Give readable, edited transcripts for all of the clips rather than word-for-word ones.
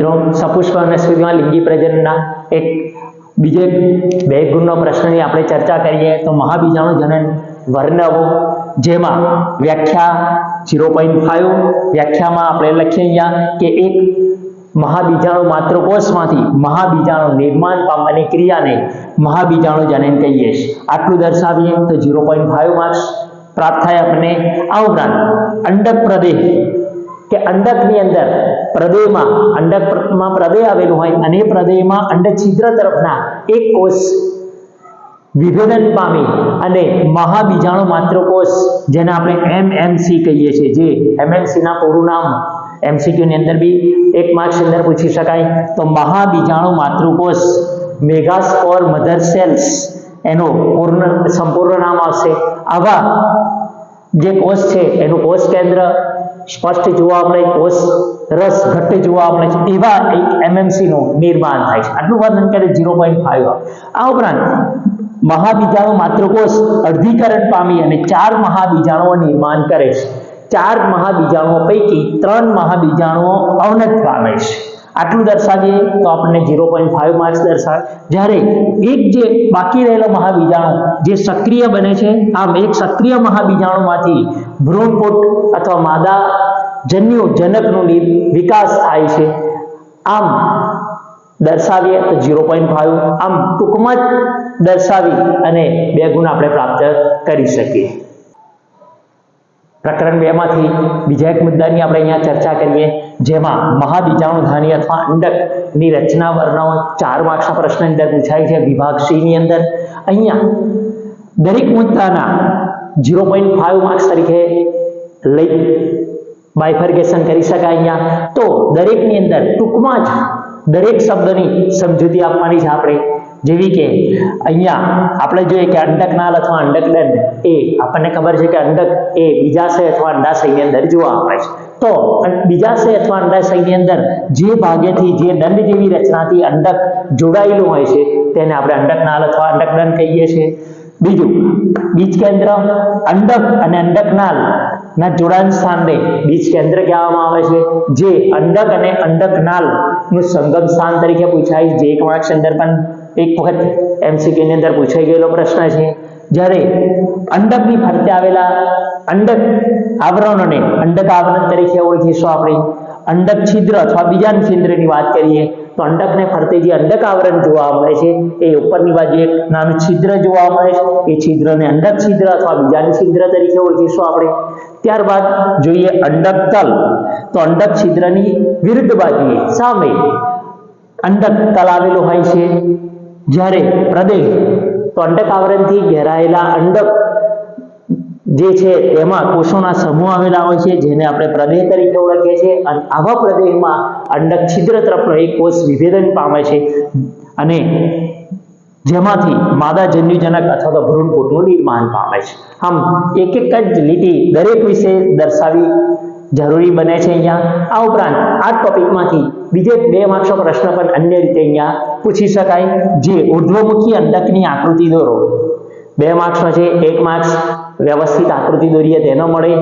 મિત્રો સપુષ્પ વનસ્પતિમાં લિંગી પ્રજનનના એક બીજો બે ગુણનો પ્રશ્નની આપણે ચર્ચા કરીએ તો મહાબીજાણુ જનન વર્ણવો, જેમાં વ્યાખ્યા 0.5 વ્યાખ્યામાં આપણે લખીએ અહીંયા કે એક મહાબીજાણુ માતૃકોષમાંથી મહાબીજાણુ નિર્માણ પામવાની ક્રિયાને મહાબીજાણુ જનન કહીએ છીએ. આટલું દર્શાવીએ તો 0.5 માર્ક્સ પ્રાપ્ત થાય આપણને. આ ઉપરાંત અંડક પ્રદેહ કે અંડકની અંદર પ્રદેહમાં અંડકમાં પ્રદેહ આવેલું હોય અને એ પ્રદેહમાં અંડક છિદ્ર તરફના એક કોષ વિભેદન પામી અને મહાબીજાણુ માતૃકોષ જેને આપણે એમએમસી કહીએ છીએ, જે એમએમસી ના પૂરું નામ એમસીક્યુ ની અંદર બી 1 માર્ક્સ અંદર પૂછી શકાય તો મહાબીજાણુ માતૃકોષ મેગાસ્પોર મધર સેલ્સ એનું સંપૂર્ણ નામ આવશે. આવા જે કોષ છે એનું કોષ કેન્દ્ર સ્પષ્ટ જોવા મળે, કોષ રસ ઘટ્ટ જોવા મળે છે, એવા એક એમએમસી નું નિર્માણ થાય છે. આટલું વર્ણન કરે 0.5. આ ઉપરાંત મહાબીજાણુ માતૃકોષ અર્ધીકરણ પામી અને 4 મહાબીજાણુઓ નિર્માણ કરે છે. 4 મહાબીજાણુઓ પૈકી 3 મહાબીજાણુઓ અવનત પામે છે. આટલું દર્શાવીએ તો આપણને 0.5 માર્ક્સ દર્શાવે. જ્યારે એક જે બાકી રહેલો મહાબીજાણુ જે સક્રિય બને છે, આમ એક સક્રિય મહાબીજાણુમાંથી ભ્રૂણપુટ અથવા માદા જન્યુ જનકનો વિકાસ થાય છે. આમ દર્શાવીએ તો 0.5. આમ ટૂંકમાં જ દર્શાવી અને 2 ગુણ આપણે પ્રાપ્ત કરી શકીએ. પ્રકરણ 2 માંથી બીજા એક મુદ્દાની આપણે અહીંયા ચર્ચા કરીએ, જેમાં મહાબીજાણુધાની અથવા અંડકની રચના વર્ણવો. 4 માર્ક્સના પ્રશ્ન અંદર પૂછાય છે વિભાગ સી ની અંદર. અહીંયા દરેક મુદ્દાના 0.5 માર્ક્સ તરીકે લઈ બાયફર્ગેશન કરી શકાય. અહીંયા તો દરેકની અંદર ટૂંકમાં જ દરેક શબ્દની સમજૂતી આપવાની છે આપણે. જેવી કે અહીંયા આપણે જોઈએ કે અંડકનાળ અથવા અંડકદંડ એ આપણને ખબર છે કે અંડક એ બીજાશય અથવા અંડાશયની અંદર જોવા મળે છે. તો બીજાશય અથવા અંડાશયની અંદર જે ભાગેથી જે દંડ જેવી રચનાથી અંડક જોડાયેલું હોય છે તેને આપણે અંડકનાળ અથવા અંડકદંડ કહીએ છીએ. બીજું, બીજ કેન્દ્ર અંડક અને અંડકનાળ ના જોડાણ સ્થાનને બીજ કેન્દ્ર કહેવામાં આવે છે, જે અંડક અને અંડકનાળ નું સંગમ સ્થાન તરીકે પૂછાય. જે 1 માર્ક્સ અંદર પણ એક વખત એમસીક્યુ ની અંદર પૂછાઈ ગયેલો પ્રશ્ન છે. જ્યારે અંડકની ફરતે આવેલા અંડક આવરણોને અંડક આવરણ તરીકે ઓળખીશું આપણે. અંડક છિદ્ર અથવા બીજાન છિદ્રની વાત કરીએ તો અંડકને ફરતે જે અંડક આવરણ જોવા મળે છે એ ઉપરની બાજુ એક નાનું છિદ્ર જોવા મળે છે. એ છિદ્રને અંડક છિદ્ર અથવા બીજાન છિદ્ર તરીકે ઓળખીશું આપણે. ત્યારબાદ જોઈએ અંડક તલ. તો અંડક છિદ્રની વિરુદ્ધ બાજુએ સામે અંડક તલ આવેલું હોય છે. જ્યારે પ્રદેહ તો અંડક આવરણથી ઘેરાયેલા અંડક જે છે તેમાં કોષોના સમૂહ આવેલા હોય છે, જેને આપણે પ્રદેહ તરીકે ઓળખીએ છીએ. અને આવા પ્રદેહમાં અંડક છિદ્ર તરફનો એક કોષ વિભેદન પામે છે અને જેમાંથી માદા જન્યુજનક અથવા તો ભ્રૂણપુટનું નિર્માણ પામે છે. આમ એક જ લીટી દરેક વિશે દર્શાવી જરૂરી બને છે અહીંયા. આ ઉપરાંત આ ટોપિકમાંથી બીજે 2 માર્ક્સનો પ્રશ્ન પણ અન્ય રીતે અહીંયા પૂછી શકાય, જે ઉર્ધ્વમુખી અંડકની આકૃતિ દોરો. 2 માર્ક્સનો છે. 1 માર્ક્સ વ્યવસ્થિત આકૃતિ દોરીએ તેનો મળે,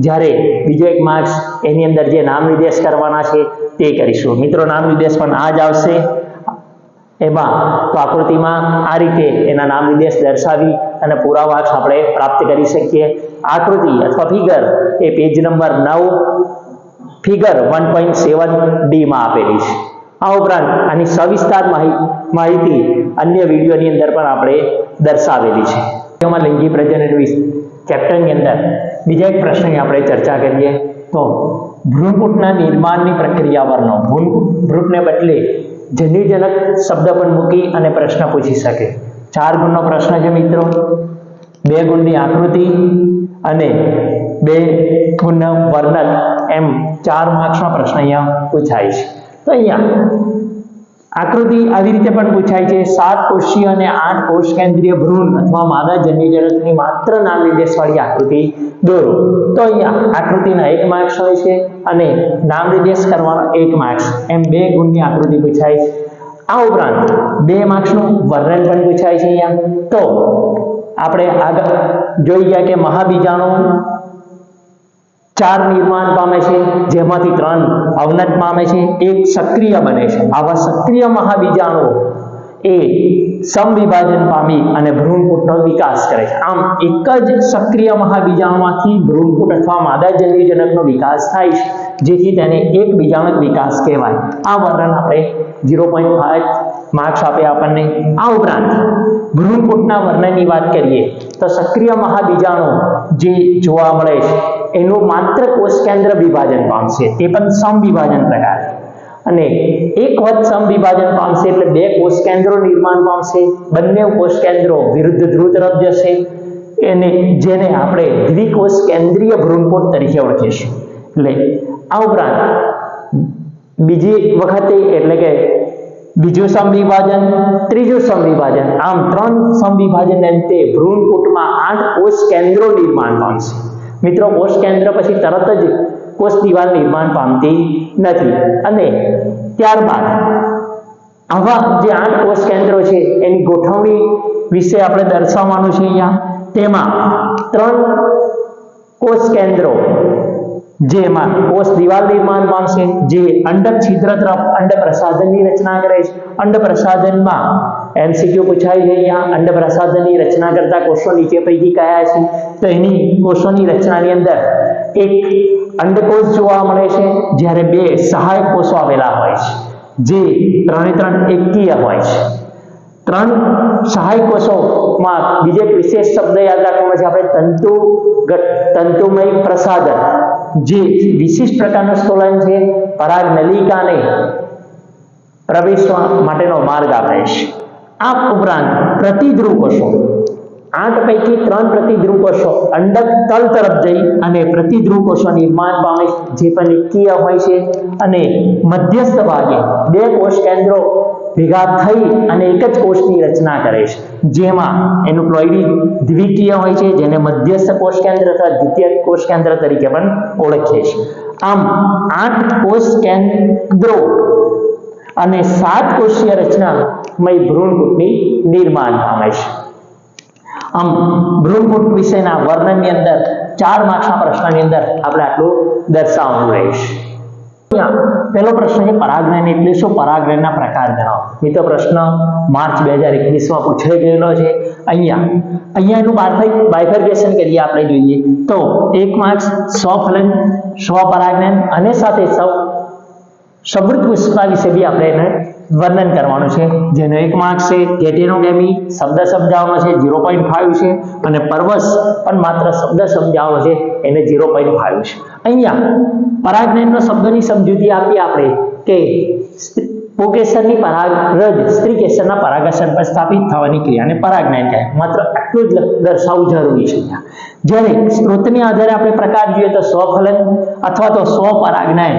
જ્યારે બીજો 1 માર્ક્સ એની અંદર જે નામ નિર્દેશ કરવાના છે તે કરીશું. મિત્રો, નામ નિર્દેશ પણ આ જ આવશે. એમાં તો આકૃતિમાં આ રીતે એના નામ નિર્દેશ દર્શાવી અને પૂરા માર્ક્સ આપણે પ્રાપ્ત કરી શકીએ. આકૃતિ અથવા ફિગર એ પેજ નંબર 9 ફિગર 1.7D માં આપેલી છે. આ ઉપરાંત આની સવિસ્તાર માહિતી અન્ય વિડીયોની અંદર પણ આપણે દર્શાવેલી છે. એમાં લિંગી પ્રજનન ચેપ્ટરની અંદર બીજા એક પ્રશ્નની આપણે ચર્ચા કરીએ તો ભ્રૂણપુટના નિર્માણની પ્રક્રિયા વર્ણવો. ભ્રૂણને બદલે જન્યુજનક શબ્દ પણ મૂકી અને પ્રશ્ન પૂછી શકે. 4 ગુણનો પ્રશ્ન છે મિત્રો. 2 ગુણની આકૃતિ અને 2 ગુણનું વર્ણન, એમ 4 માર્ક્સનો પ્રશ્ન અહીંયા પૂછાય છે. તો અહીંયા આકૃતિ આવી રીતે પણ પૂછાય છે. 7 કોષીય અને 8 કોષ કેન્દ્રીય ભ્રૂણ અથવા માદા જન્યુજનકની માત્ર નામ નિર્દેશવાળી આકૃતિ દોરો. તો અહીંયા આકૃતિના 1 માર્ક્સ હોય છે અને નામ નિર્દેશ કરવાનો 1 માર્ક્સ, એમ 2 ગુણની આકૃતિ પૂછાય છે. આ ઉપરાંત 2 માર્ક્સનું વર્ણન પણ પૂછાય છે અહીંયા. તો આપણે આગળ જોઈ ગયા કે મહાબીજાણુ ચાર નિર્માણ પામે છે, જેમાંથી 3 અવનત પામે છે, 1 સક્રિય બને છે. આવા સક્રિય મહાબીજાણુઓ એ સમવિભાજન પામી અને ભ્રૂણપૂટનો વિકાસ કરે છે. આમ એક જ સક્રિય મહાબીજાણુમાંથી ભ્રૂણપૂટ અથવા માદાજન્યુજનકનો વિકાસ થાય છે, જેથી તેને એક બીજાણુ વિકાસ કહેવાય. આ વર્ણન આપણે 0.5 માર્ક્સ આપ્યા આપણને. આ ઉપરાંત ભ્રૂણપૂટના વર્ણનની વાત કરીએ તો સક્રિય મહાબીજાણુ જે જોવા મળે છે એનું માત્ર કોષ કેન્દ્ર વિભાજન પામશે, તે પણ સમવિભાજન પ્રકાર. અને એક વખત સમવિભાજન પામશે એટલે 2 કોષ કેન્દ્રો નિર્માણ પામશે. બંને કોષ કેન્દ્રો વિરુદ્ધ ધ્રુવ તરફ જશે, જેને આપણે દ્વિકોષ કેન્દ્રીય ભ્રૂણપૂટ તરીકે ઓળખીશું. એટલે આ ઉપરાંત બીજી વખતે એટલે કે બીજું સમવિભાજન, ત્રીજું સમવિભાજન, આમ 3 સમવિભાજન અંતે ભ્રૂણપૂટમાં 8 કોષ કેન્દ્રો નિર્માણ પામશે. મિત્રો, કોષ કેન્દ્ર પછી તરત જ કોષ દિવાલ નિર્માણ પામતી નથી. અને ત્યારબાદ આવા જે 8 કોષ કેન્દ્રો છે એની ગોઠવણી વિશે આપણે દર્શાવવાનું છે. અહીંયા તેમાં 3 કોષ કેન્દ્રો જેમાં કોષ દિવાલ નિર્માણ પામશે, જે અંડક છિદ્ર તરફ અંડપ્રસાધનની રચના કરે છે. અંડપ્રસાધનમાં MCQ પૂછાય છે. અહીંયા અંડપ્રસાધનની રચના કરતા કોષો નીચે પૈકી કયા છે? તો એની કોષોની રચનાની અંદર એક અંડકોષ જોવા મળે છે, જ્યારે 2 સહાયક કોષો આવેલા હોય છે, જે 3 એકકીય હોય છે. 3 સહાયક કોષોમાં બીજો એક વિશેષ શબ્દ યાદ રાખવાનો છે આપણે, તંતુમય પ્રસાધન, જે વિશિષ્ટ પ્રકારનું સ્થોલન છે, પરાગનલિકાને પ્રવેશવા માટેનો માર્ગ આપે છે. આ ઉપરાંત પ્રતિધ્રુવ કોષો, 8 પૈકી 3 પ્રતિધ્રુવ કોષો અંડક તલ તરફ જઈ અને પ્રતિધ્રુવ કોષો નિર્માણ પામે, જે પણ એકકીય હોય છે. અને મધ્યસ્થ ભાગે 2 કોષ કેન્દ્રો ભેગા થઈ અને એક જ કોષની રચના કરે છે, જેમાં એનુપ્લોઇડી દ્વિકીય હોય છે, જેને મધ્યસ્થ કોષ કેન્દ્ર અથવા દ્વિતીયક કોષ કેન્દ્ર તરીકે પણ ઓળખીએ છીએ. આમ 8 કોષ કેન્દ્રો અને 7 કોષીય રચનામય ભ્રૂણપૂટની નિર્માણ પામે છે. આમ ભ્રૂણપૂટ વિશેના વર્ણનની અંદર 4 માર્ક્સના પ્રશ્નની અંદર આપણે આટલું દર્શાવવાનું રહેશે. પહેલો પ્રશ્ન છે પરાગનયન એટલે શું? પરાગનયનના પ્રકાર જણાવો. મિત્રો, પ્રશ્ન માર્ચ 2021 માં પૂછાઈ ગયેલો છે. અહીંયા એનું બાયફર્કેશન કરીએ આપણે જોઈએ તો 1 માર્ક્સ સ્વફલન, સ્વપરાગનયન અને સાથે સમૃદ્ધ પુષ્પા વિશે બી આપણે એને વર્ણન કરવાનું છે, જેનો 1 માર્ક્સ છે. ગેટેનોગેમી શબ્દ સમજાવવાનો છે, 0.5 છે. અને પરવશ પણ માત્ર શબ્દ સમજાવવાનો છે, એને 0.5 છે. અહીંયા પરાગનયનનો શબ્દની સમજૂતી આપી આપણે કે પુંકેસરની પરાગરજ સ્ત્રી કેસરના પરાગાશય પર સ્થાપિત થવાની ક્રિયાને પરાગનયન કહે. માત્ર આટલું જ દર્શાવવું જરૂરી છે. જ્યારે સ્ત્રોતની આધારે આપણે પ્રકાર જોઈએ તો સ્વફલન અથવા તો સ્વપરાગનયન,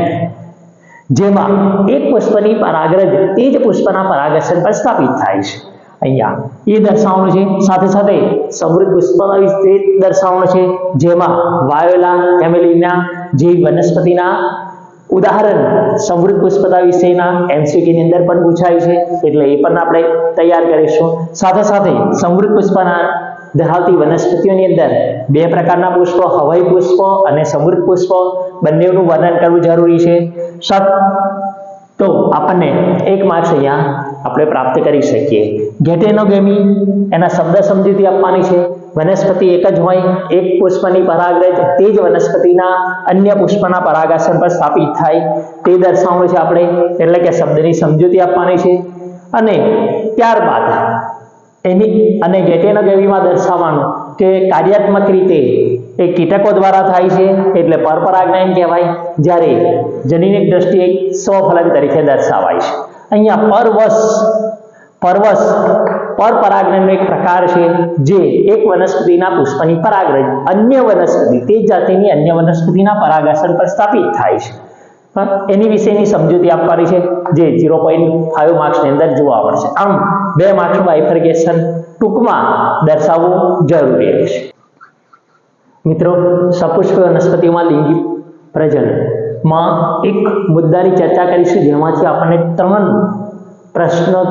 જેમાં એક પુષ્પની પરાગરજ તે જ પુષ્પના પરાગાશય પર સ્થાપિત થાય છે. અહીંયા એ દર્શાવવાનું છે. સાથે સાથે સમૃદ્ધ પુષ્પના વિશે દર્શાવવાનું છે, જેમાં વાયોલા, કેમેલિના જેવી વનસ્પતિના ઉદાહરણ સમૃદ્ધ પુષ્પતા વિશેના MCQ ની અંદર પણ પૂછાય છે, એટલે એ પણ આપણે તૈયાર કરીશું. સાથે સાથે સમૃદ્ધ પુષ્પના ધરાવતી વનસ્પતિઓની અંદર 2 પ્રકારના પુષ્પો, હવાઈ પુષ્પો અને સમૃદ્ધ પુષ્પો, બંનેનું વર્ણન કરવું જરૂરી છે. તો આપણને 1 માર્ક્સ અહીંયા આપણે પ્રાપ્ત કરી શકીએ. ગેટેનોગેમી એના શબ્દ સમજૂતી આપવાની છે. વનસ્પતિ એક જ હોય, એક પુષ્પની પરાગરજ તે જ વનસ્પતિના અન્ય પુષ્પના પરાગાશય પર સ્થાપિત થાય તે દર્શાવવાનું છે આપણે, એટલે કે શબ્દની સમજૂતી આપવાની છે. અને ત્યારબાદ અને ગેટેનોગેમીમાં દર્શાવવાનું કે કાર્યાત્મક રીતે એ કીટકો દ્વારા થાય છે, એટલે પરપરાગનયન કહેવાય, જ્યારે જનીનિક દ્રષ્ટિએ સ્વફલન તરીકે દર્શાવાય છે. અહીંયા પરપરાગનયનનો એક પ્રકાર છે, જે એક વનસ્પતિના પુષ્પની પરાગરજ અન્ય વનસ્પતિ તે જ જાતિની અન્ય વનસ્પતિના પરાગાશય પર સ્થાપિત થાય છે. એની વિશેની સમજૂતી આપવાની છે, જે 0.5 માર્ક્સની અંદર જોવા મળશે. આમ 2 માર્ક્સનું બાયફર્કેશન ટૂંકમાં દર્શાવવું જરૂરી છે. મિત્રો, સપુષ્પ વનસ્પતિઓમાં લિંગી પ્રજનનમાં એક મુદ્દાની ચર્ચા કરીશું, જેમાંથી આપણને 3 પ્રશ્નો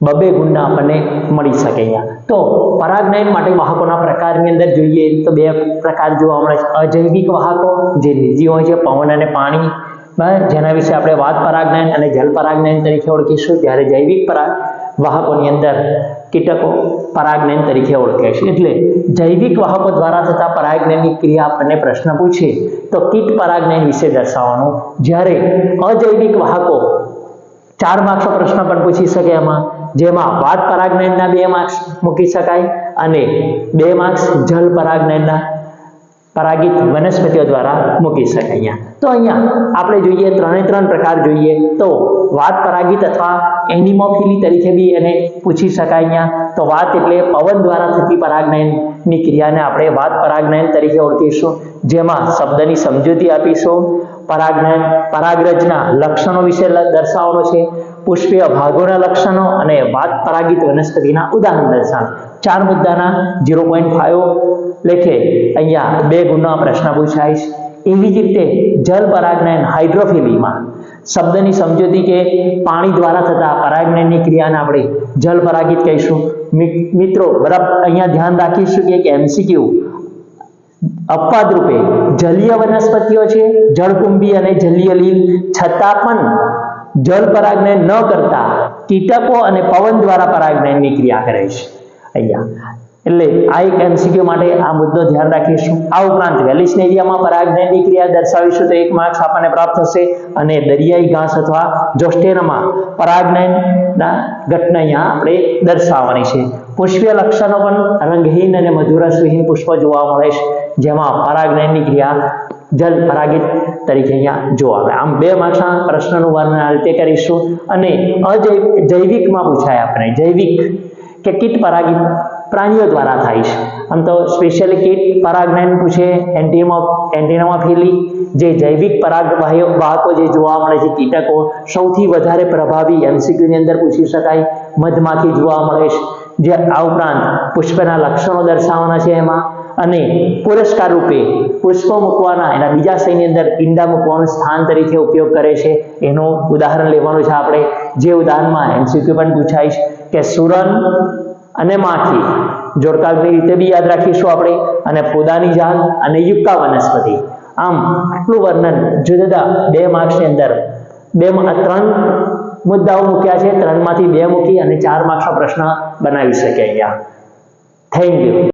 બબે ગુણના આપણને મળી શકે અહીંયા. તો પરાગનયન માટે વાહકોના પ્રકારની અંદર જોઈએ તો બે પ્રકાર જોવા મળે છે. અજૈવિક વાહકો જે નિર્જીવ હોય છે, પવન અને પાણી, જેના વિશે આપણે વાત પરાગનયન અને જલ પરાગનયન તરીકે ઓળખીશું. જ્યારે જૈવિક વાહકોની અંદર કીટકો પરાગનયન તરીકે ઓળખાય છે. એટલે જૈવિક વાહકો દ્વારા થતા પરાગનયનની ક્રિયા આપણને પ્રશ્ન પૂછે તો કીટ પરાગનયન વિશે દર્શાવવાનું. જ્યારે અજૈવિક વાહકો 4 માર્ક્સનો પ્રશ્ન પણ પૂછી શકે એમાં, જેમાં વાત પરાગનયનના 2 માર્ક્સ મૂકી શકાય અને 2 માર્ક્સ જલ પરાગનયનના પરાગિત વનસ્પતિઓ દ્વારા મૂકી શકાય. અહીંયા તો અહીંયા આપણે જોઈએ 3 પ્રકાર જોઈએ તો વાત પરાગિત અથવા એનિમોફિલી તરીકે બી એને પૂછી શકાય. અહીંયા તો વાત એટલે પવન દ્વારા થતી પરાગનયનની ક્રિયાને આપણે વાત પરાગનયન તરીકે ઓળખીશું, જેમાં શબ્દની સમજૂતી આપીશું. પરાગનયન પરાગરજના લક્ષણો વિશે દર્શાવવાનો છે, પુષ્પીય ભાગોના લક્ષણો અને વાત પરાગિત વનસ્પતિના ઉદાહરણ દર્શાવ. 4 મુદ્દાના 0.5 લેખે અહીંયા 2 ગુણનો પ્રશ્ન પૂછાય છે. એવી જ રીતે જલ પરાગનયન હાઇડ્રોફિલીમાં શબ્દની સમજૂતી કે પાણી દ્વારા થતા પરાગનયનની ક્રિયાને આપણે જલ પરાગિત કહીશું. મિત્રો બરાબર અહીંયા ધ્યાન રાખીશું કે MCQ અપવાદ રૂપે જલીય વનસ્પતિઓ છે, જળકુંભી અને જલીય લીલ, છતાં પણ જલ પરાગનયન ન કરતા કીટકો અને પવન દ્વારા પરાગનયનની ક્રિયા કરે છે અહીંયા. એટલે આ એક MCQ માટે આ મુદ્દો ધ્યાન રાખીશું. આ ઉપરાંત વેલિસ્નેરિયામાં પરાગનયનની ક્રિયા દર્શાવીશું તો 1 માર્ક્સ આપણને પ્રાપ્ત થશે અને દરિયાઈ ઘાસ અથવા જોસ્ટેરમાં પરાગનયનના ઘટના અહીંયા આપણે દર્શાવવાની છે. પુષ્પીય લક્ષણો પણ રંગહીન અને મધુરસવિહીન પુષ્પો જોવા મળે છે, જેમાં પરાગનયનની ક્રિયા જલ પરાગિત તરીકે અહીંયા જોવા મળે. આમ 2 માર્ક્સના પ્રશ્નનું વર્ણન આ રીતે કરીશું. અને જૈવિકમાં પૂછાય આપણે જૈવિક કે કીટ પરાગિત પ્રાણીઓ દ્વારા થાય છે. આમ તો સ્પેશિયલી કીટ પરાગનયન પૂછે, એન્ટિનોમોફિલી જે જૈવિક વાહકો જે જોવા મળે છે કીટકો, સૌથી વધારે પ્રભાવી MCQ ની અંદર પૂછી શકાય મધમાખી જોવા મળે છે. જે આ ઉપરાંત પુષ્પના લક્ષણો દર્શાવવાના છે એમાં, અને પુરસ્કાર રૂપે પુષ્પો મૂકવાના એના બીજા શયની અંદર ઈંડા મૂકવાનું સ્થાન તરીકે ઉપયોગ કરે છે. એનું ઉદાહરણ લેવાનું છે આપણે, જે ઉદાહરણમાં MCQ પણ પૂછાય છે કે સુરન અને માખી જોડકાની રીતે બી યાદ રાખીશું આપણે, અને પોદાની જાત અને યુક્કા વનસ્પતિ. આમ આટલું વર્ણન જુદા જુદા 2 માર્ક્સની અંદર 3 મુદ્દાઓ મૂક્યા છે, 3 માંથી 2 મૂકી અને 4 માર્ક્સનો પ્રશ્ન બનાવી શકે અહીંયા. Thank you.